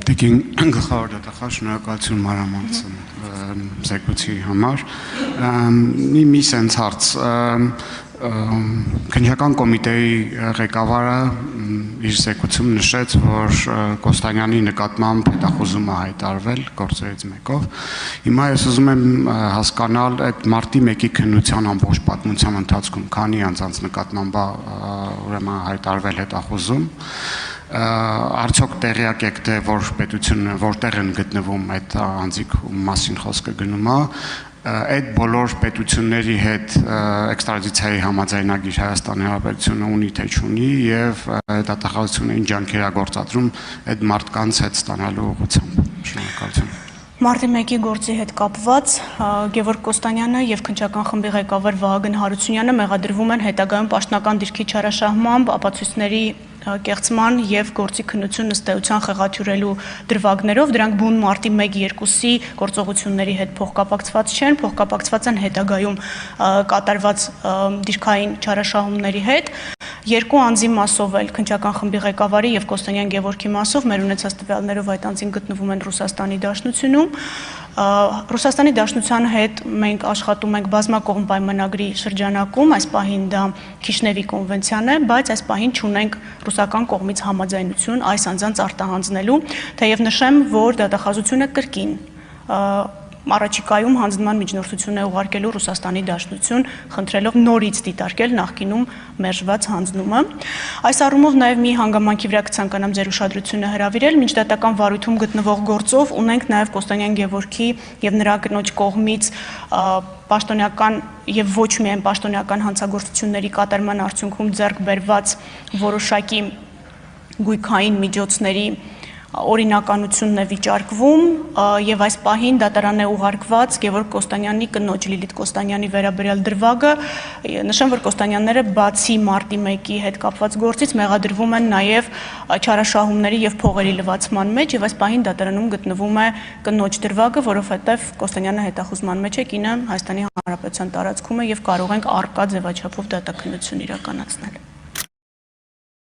Տիկին գլխավոր դատախազ, շնորհակալություն մանրամասն զեկույցի համար։ Մի սենց հարց քննչական կոմիտեի ղեկավարը իր զեկույցում նշեց, որ Կոստանյանի նկատմամբ հետախուզում է հայտարարվել գործերից մեկով։ Հիմա ես ուզում եմ հասկանալ այդ մարտի 1-ի քննության ամբողջ պատմության ընթացքում քանի անձանց նկատմամբ ուրեմն հայտարարվել հետախուզում, արդյոք տեղյակ եք թե որ պետությունը որտեղ են գտնվում այդ անձիկ մասին խոսքը գնում է, այդ բոլոր պետությունների հետ էքստրադիցիայի համաձայնագիր Հայաստանի Հանրապետությունը ունի թե չունի եւ դատախազությունը ինչ ջանքեր է գործադրում այդ մարդկանց հետ ստանալու ուղղությամբ։ Շնորհակալություն։ Մարտի 1-ի գործի հետ կապված Գևորգ Կոստանյանը եւ քննչական խմբի ղեկավար Վահագն Հարությունյանը մեղադրվում են հետագայում պաշտոնական դիրքի չարաշահմամբ, ապացույցների կեղծման եւ գործի քննություն ըստ էության խեղաթյուրելու դրվագներով, դրանք բուն մարտի 1-2-ի գործողությունների հետ փոխկապակցված չեն, փոխկապակցված են հետագայում կատարված դիրքային չարաշահումների հետ։ Երկու անձի մասով էլ քննչական խմբի ղեկավարի եւ Կոստանյան Գևորգի մասով մեր ունեցած տվյալներով այդ անձին գտնվում են Ռուսաստանի Դաշնությունում։ Ռուսաստանի Դաշնության հետ մենք աշխատում ենք բազմակողմ պայմանագրի շրջանակում, այս պահին դա Քիշնևի կոնվենցիան է, բայց այս պահին չունենք ռուսական կողմից համաձայնություն այս անձանց արտահանձնելու, թեև նշեմ, որ դատախազությունը կրկին առաջիկայում հանձնման միջնորդություն է ուղարկելու Ռուսաստանի Դաշնություն, խնդրելով նորից դիտարկել նախկինում մերժված հանձնումը։ Այս առումով նաև մի հանգամանքի վրա կցանկանամ ձեր ուշադրությունը հրավիրել, միջդատական վարույթում գտնվող գործով ունենք նաև Կոստանյան Գևորգի եւ նրա կնոջ կողմից պաշտոնական եւ ոչ միայն պաշտոնական հանցագործությունների կատարման արդյունքում ձեռք բերված որոշակի գույքային միջոցների օրինականությունն է վիճարկվում եւ այս պահին դատարան է ուղարկված Գևորգ Կոստանյանի կնոջ Լիլիթ Կոստանյանի վերաբերյալ դրվագը, նշեմ, որ Կոստանյանները բացի մարտի 1-ի հետ կապված գործից մեղադրվում են նաեւ չարաշահումների եւ փողերի լվացման մեջ եւ այս պահին դատարանում գտնվում է կնոջ դրվագը, որովհետեւ Կոստանյանը հետախուզման մեջ է, կինը Հայաստանի Հանրապետության տարածքում է եւ կարող ենք առկա ձևաչափով դատաքննություն իրականացնել։